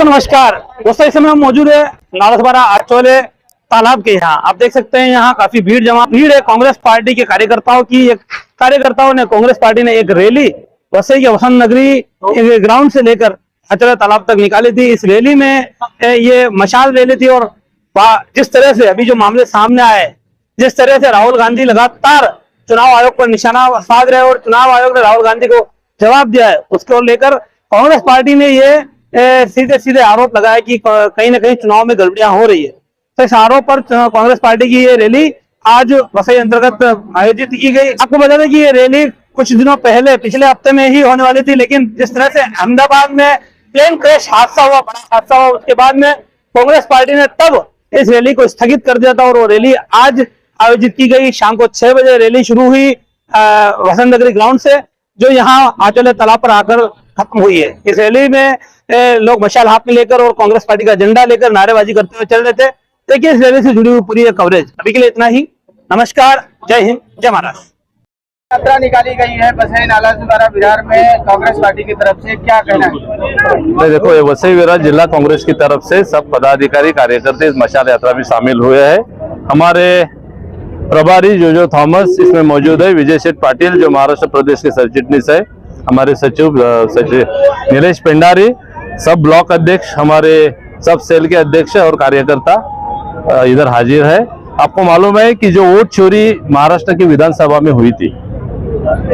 दोस्तों नमस्कार। दोस्तों इस समय हम मौजूद है नारसबारा आचोले तालाब के यहाँ। आप देख सकते हैं यहाँ काफी भीड़ है कांग्रेस पार्टी के कार्यकर्ताओं की। कार्यकर्ताओं ने कांग्रेस पार्टी ने एक रैली वसई के वसंत नगरी ग्राउंड से लेकर आचोले तालाब तक निकाली थी। इस रैली में ये मशाल रैली थी और जिस तरह से अभी जो मामले सामने आए, जिस तरह से राहुल गांधी लगातार चुनाव आयोग पर निशाना साध रहे और चुनाव आयोग ने राहुल गांधी को जवाब दिया है, उसको लेकर कांग्रेस पार्टी ने ये सीधे सीधे आरोप लगाया कि कहीं ना कहीं चुनाव में गड़बड़ियां हो रही है। तो इस आरोप पर कांग्रेस पार्टी की ये रैली आज वसई अंतर्गत आयोजित की गई। आपको बता दें कि ये रैली कुछ दिनों पहले पिछले हफ्ते में ही होने वाली थी, लेकिन जिस तरह से अहमदाबाद में प्लेन क्रैश हादसा हुआ, बड़ा हादसा हुआ, उसके बाद में कांग्रेस पार्टी ने तब इस रैली को स्थगित कर दिया था और वो रैली आज आयोजित की गई। शाम को 6 बजे रैली शुरू हुई वसंत नगरी ग्राउंड से, जो यहाँ आचोले तालाब पर आकर खत्म हुई है। इस रैली में लोग मशाल हाथ में लेकर और कांग्रेस पार्टी का झंडा लेकर नारेबाजी करते हुए चल रहे थे। देखिए इस रैली से जुड़ी हुई पूरी कवरेज। अभी के लिए इतना ही। नमस्कार, जय हिंद, जय महाराष्ट्र। यात्रा निकाली गई है वसई नालासोपारा विरार में कांग्रेस पार्टी की तरफ से, क्या कहना है? देखो, ये वसई विरार जिला कांग्रेस की तरफ से सब पदाधिकारी कार्यकर्ता इस मशाल यात्रा में शामिल हुए हैं। हमारे प्रभारी जो थॉमस इसमें मौजूद है, विजय सेठ पाटिल जो महाराष्ट्र प्रदेश के सह चिटनीस है, हमारे सचिव नीलेश पेंडारी, सब ब्लॉक अध्यक्ष, हमारे सब सेल के अध्यक्ष और कार्यकर्ता इधर हाजिर है। आपको मालूम है कि जो वोट चोरी महाराष्ट्र की विधानसभा में हुई थी,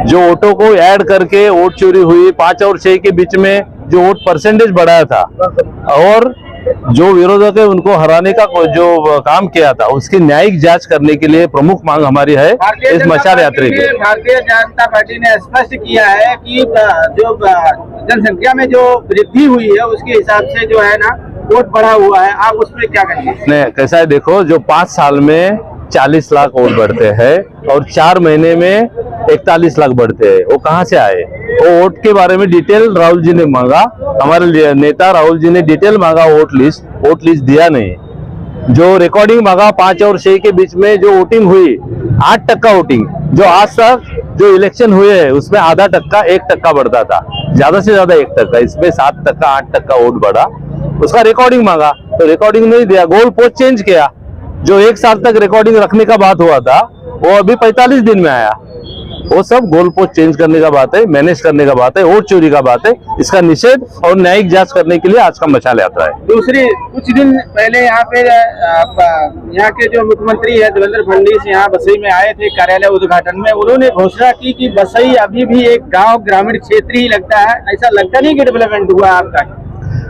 जो वोटों को ऐड करके वोट चोरी हुई, 5 और 6 के बीच में जो वोट परसेंटेज बढ़ाया था और जो विरोधक है उनको हराने का जो काम किया था, उसकी न्यायिक जांच करने के लिए प्रमुख मांग हमारी है इस मशाल यात्रा की। भारतीय जनता पार्टी ने स्पष्ट किया है कि जो जनसंख्या में जो वृद्धि हुई है उसके हिसाब से जो है ना वोट बढ़ा हुआ है। आप उसमें क्या कहेंगे? नहीं, कैसा है, देखो, जो 5 साल में 40 लाख वोट बढ़ते हैं और 4 महीने में 41 लाख बढ़ते हैं, वो कहाँ से आए? वो वोट के बारे में डिटेल राहुल जी ने मांगा, हमारे नेता राहुल जी ने डिटेल मांगा, वोट लिस्ट दिया नहीं। जो रिकॉर्डिंग मांगा 5 और 6 के बीच में जो वोटिंग हुई, 8% वोटिंग, जो आज तक जो इलेक्शन हुए हैं उसमें आधा टक्का 1% बढ़ता था, ज्यादा से ज्यादा 1%, इसमें 7%, 8% वोट बढ़ा। उसका रिकॉर्डिंग मांगा तो रिकॉर्डिंग नहीं दिया, गोल पोस्ट चेंज किया। जो 1 साल तक रिकॉर्डिंग रखने का बात हुआ था वो अभी 45 दिन में आया। वो सब गोल पोस्ट चेंज करने का बात है, मैनेज करने का बात है, वोट चोरी का बात है। इसका निषेध और न्यायिक जांच करने के लिए आज का मशाल यात्रा है। दूसरी, कुछ दिन पहले यहाँ पे यहाँ के जो मुख्यमंत्री है देवेंद्र फडणवीस यहाँ वसई में आए थे कार्यालय उद्घाटन में। उन्होंने घोषणा की कि वसई अभी भी एक गाँव ग्रामीण क्षेत्र ही लगता है। ऐसा लगता नहीं कि डेवलपमेंट हुआ आपका?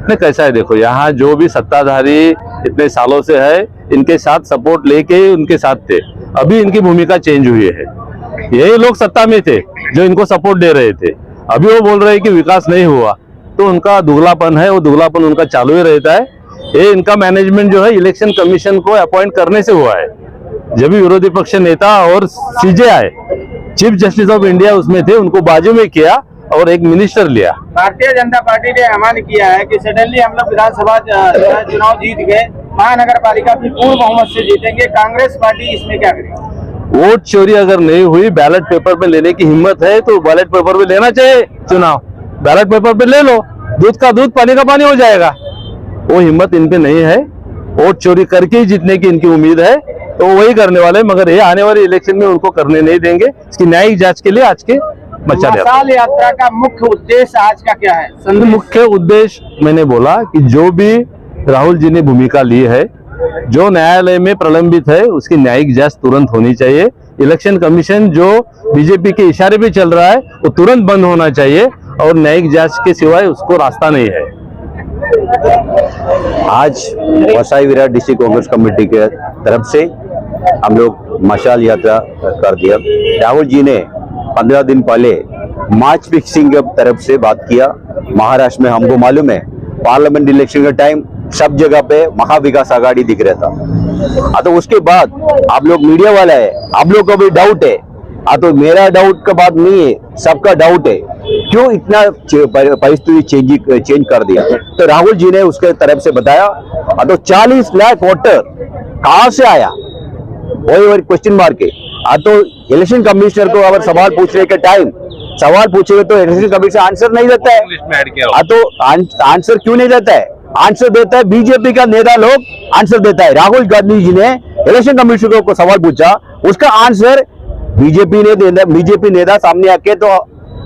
नहीं, कैसा है, देखो, यहाँ जो भी सत्ताधारी इतने सालों से है, इनके साथ सपोर्ट लेके उनके साथ थे। अभी इनकी भूमिका चेंज हुई है। यही लोग सत्ता में थे जो इनको सपोर्ट दे रहे थे, अभी वो बोल रहे हैं कि विकास नहीं हुआ, तो उनका दुगलापन है, वो दुगलापन उनका चालू ही रहता है। ये इनका मैनेजमेंट जो है इलेक्शन कमीशन को अपॉइंट करने से हुआ है। जब भी विरोधी पक्ष नेता और CJI chief justice of India उसमें थे, उनको बाजू में किया और एक मिनिस्टर लिया। भारतीय जनता पार्टी ने ऐलान किया है कि सडनली हम लोग विधानसभा चुनाव जीत गए, महानगर पालिका भी पूर्ण बहुमत से जीतेंगे। कांग्रेस पार्टी इसमें क्या करेगी? वोट चोरी अगर नहीं हुई, बैलेट पेपर पे लेने की हिम्मत है तो बैलेट पेपर पे लेना चाहिए चुनाव। बैलेट पेपर पे ले लो, दूध का दूध पानी का पानी हो जाएगा। वो हिम्मत इनपे नहीं है, वोट चोरी करके ही जीतने की इनकी उम्मीद है, तो वही करने वाले, मगर ये आने वाले इलेक्शन में उनको करने नहीं देंगे। इसकी न्यायिक जांच के लिए आज के मशाल यात्रा का मुख्य उद्देश्य आज का क्या है? मुख्य उद्देश्य मैंने बोला कि जो भी राहुल जी ने भूमिका ली है, जो न्यायालय में प्रलंबित है, उसकी न्यायिक जांच तुरंत होनी चाहिए। इलेक्शन कमीशन जो बीजेपी के इशारे पे चल रहा है वो तुरंत बंद होना चाहिए और न्यायिक जांच के सिवाय उसको रास्ता नहीं है। आज वसई विरार डिस्ट्रिक्ट कांग्रेस कमेटी के तरफ से हम लोग मशाल यात्रा कर दिया। राहुल जी ने 15 दिन पहले मैच फिक्सिंग की तरफ से बात किया। महाराष्ट्र में हमको मालूम है पार्लियामेंट इलेक्शन का टाइम सब जगह पे महाविकास आघाड़ी दिख रहा था। तो उसके बाद आप लोग मीडिया वाला है, आप लोग को भी डाउट है। तो मेरा डाउट का बात नहीं है, सबका डाउट है, क्यों इतना परिस्थिति चेंज कर दिया। तो राहुल जी ने उसके तरफ से बताया। तो 40 लाख वोटर कहां से आया, वही क्वेश्चन मार्क है। तो इलेक्शन कमिश्नर को अगर सवाल पूछने के टाइम सवाल पूछेगा तो इलेक्शन कमीशन आंसर नहीं देता है। तो आंसर क्यों नहीं देता है? आंसर देता है, बीजेपी का नेता लोग आंसर देता है। राहुल गांधी जी ने इलेक्शन कमीशन को सवाल पूछा, उसका आंसर बीजेपी नेता सामने आके तो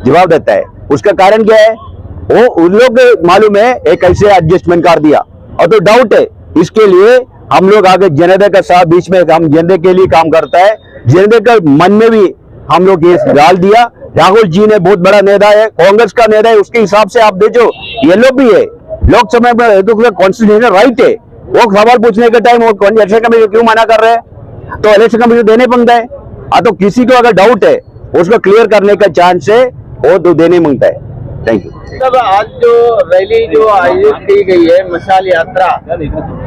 जवाब देता है। उसका कारण क्या है? वो उन लोग मालूम है एक ऐसे एडजस्टमेंट कर दिया, और तो डाउट है इसके लिए हम लोग आगे जनता का साथ, बीच में हम जनता के लिए काम करता है, जनता का मन में भी हम लोग ये डाल दिया। राहुल जी ने बहुत बड़ा नेता है, कांग्रेस का नेता है, उसके हिसाब से आप देखो ये लोग भी है, लोकसभा में कॉन्स्टिट्यूशनल राइट है, वो सवाल पूछने के टाइम वो इलेक्शन कमीशन क्यों मना कर रहे हैं? तो इलेक्शन कमीशन देने मांगता है। तो किसी को अगर डाउट है उसको क्लियर करने का चांस है, वो तो देने मांगता है। Thank you. तब आज जो रैली जो आयोजित की गई है, मशाल यात्रा,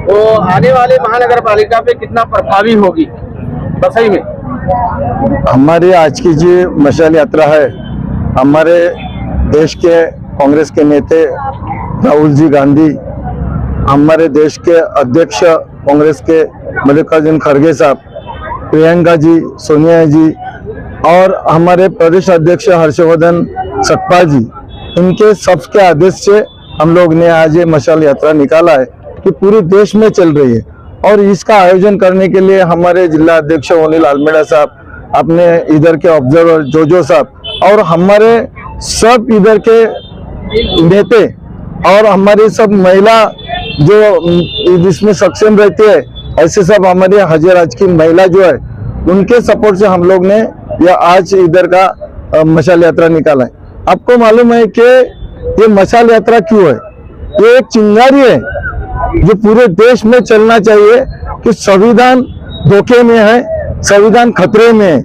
वो आने वाले महानगर पालिका पे कितना प्रभावी होगी बसई में? हमारी आज की जो मशाल यात्रा है, हमारे देश के कांग्रेस के नेता राहुल जी गांधी, हमारे देश के अध्यक्ष कांग्रेस के मल्लिकार्जुन खड़गे साहब, प्रियंका जी, सोनिया जी और हमारे प्रदेश अध्यक्ष हर्षवर्धन सतपाल जी, इनके सबके आदेश से हम लोग ने आज ये मशाल यात्रा निकाला है कि पूरे देश में चल रही है। और इसका आयोजन करने के लिए हमारे जिला अध्यक्ष ओनिल आलमेड़ा साहब, अपने इधर के ऑब्जर्वर जोजो साहब और हमारे सब इधर के नेता और हमारी सब महिला जो इसमें सक्षम रहती है, ऐसे सब हमारे हजराज की महिला जो है उनके सपोर्ट से हम लोग ने यह आज इधर का मशाल यात्रा निकाला है। आपको मालूम है कि ये मशाल यात्रा क्यों है? ये एक चिंगारी है जो पूरे देश में चलना चाहिए कि संविधान धोखे में है, संविधान खतरे में है,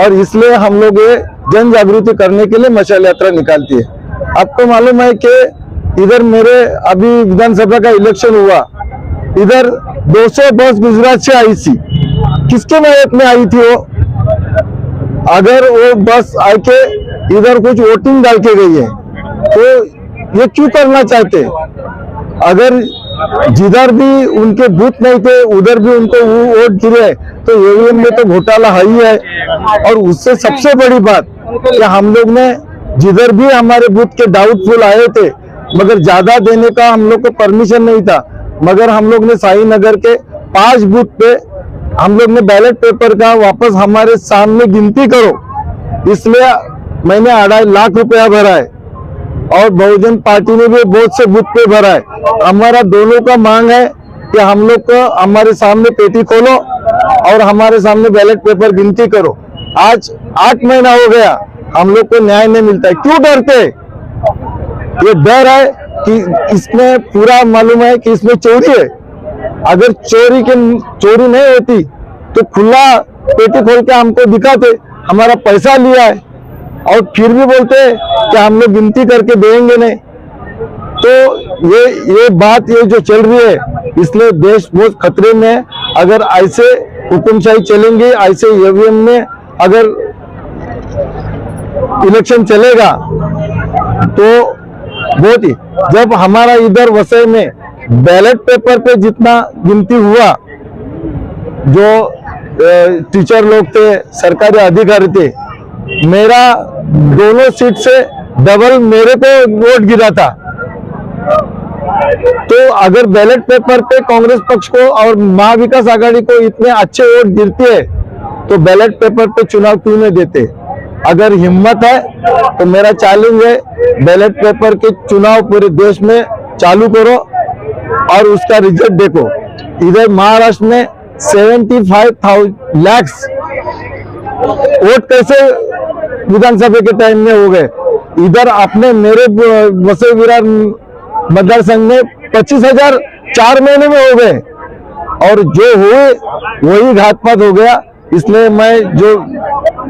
और इसलिए हम लोग ये जन जागृति करने के लिए मशाल यात्रा निकालती है। आपको मालूम है कि इधर मेरे अभी विधानसभा का इलेक्शन हुआ, इधर 200 बस गुजरात से आई थी। किसके मदद में आई थी वो? अगर वो बस आके इधर कुछ वोटिंग डाल के गई है तो ये क्यों करना चाहते? अगर जिधर भी उनके बूथ नहीं थे उधर भी उनको वोट गिरे तो ईवीएम में तो घोटाला है ही है। और उससे सबसे बड़ी बात कि हम लोग ने जिधर भी हमारे बूथ के डाउटफुल आए थे, मगर ज्यादा देने का हम लोग को परमिशन नहीं था, मगर हम लोग ने साई नगर के 5 बूथ पे हम लोग ने बैलेट पेपर का वापस हमारे सामने गिनती करो, इसलिए मैंने 2.5 लाख रुपया भरा है और बहुजन पार्टी ने भी बहुत से बूथ पे भरा है। हमारा दोनों का मांग है कि हम लोग को हमारे सामने पेटी खोलो और हमारे सामने बैलेट पेपर गिनती करो। आज 8 महीना हो गया, हम लोग को न्याय नहीं मिलता है। क्यों डरते? ये डर है कि इसमें पूरा मालूम है कि इसमें चोरी है। अगर चोरी नहीं होती तो खुला पेटी खोल के हमको दिखाते हमारा पैसा लिया है, और फिर भी बोलते कि हम लोग गिनती करके देंगे नहीं। तो ये बात ये जो चल रही है, इसलिए देश बहुत खतरे में है। अगर ऐसे हुकुमशाही चलेंगे, ऐसे ईवीएम में अगर इलेक्शन चलेगा तो बहुत ही, जब हमारा इधर वसई में बैलेट पेपर पे जितना गिनती हुआ, जो टीचर लोग थे, सरकारी अधिकारी थे, मेरा दोनों सीट से डबल मेरे पे वोट गिरा था। तो अगर बैलेट पेपर पे कांग्रेस पक्ष को और महाविकास आघाड़ी को इतने अच्छे वोट गिरते हैं तो बैलेट पेपर पे चुनाव क्यों नहीं देते? अगर हिम्मत है तो मेरा चैलेंज है, बैलेट पेपर के चुनाव पूरे देश में चालू करो और उसका रिजल्ट देखो। इधर महाराष्ट्र में 75 लाख वोट कैसे विधानसभा के टाइम में हो गए, इधर अपने मेरे वसई विरार मतदार संघ में 25,000 4 महीने में हो गए, और जो हुए वही घातपात हो गया। इसलिए मैं जो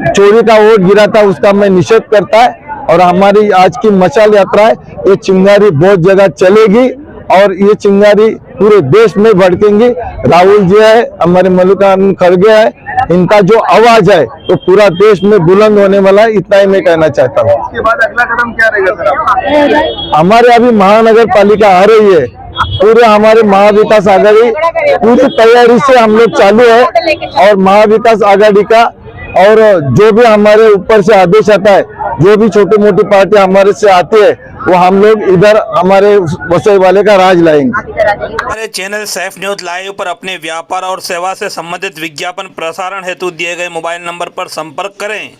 चोरी का वोट गिरा था उसका मैं निषेध करता है, और हमारी आज की मशाल यात्रा है, ये चिंगारी बहुत जगह चलेगी और ये चिंगारी पूरे देश में भड़केंगी। राहुल जी है, हमारे मल्लिकार्जुन खड़गे है, इनका जो आवाज है तो पूरा देश में बुलंद होने वाला है। इतना ही मैं कहना चाहता हूँ। उसके बाद अगला कदम क्या रहेगा सर? हमारे अभी महानगर पालिका आ रही है, पूरे हमारे महाविकास आघाड़ी पूरी तैयारी से हम लोग चालू है, और महाविकास आघाड़ी का और जो भी हमारे ऊपर से आदेश आता है, जो भी छोटी मोटी पार्टी हमारे से आती है, वो हम लोग इधर हमारे वसई वाले का राज लाएंगे। हमारे चैनल सैफ न्यूज लाइव पर अपने व्यापार और सेवा से संबंधित विज्ञापन प्रसारण हेतु दिए गए मोबाइल नंबर पर संपर्क करें।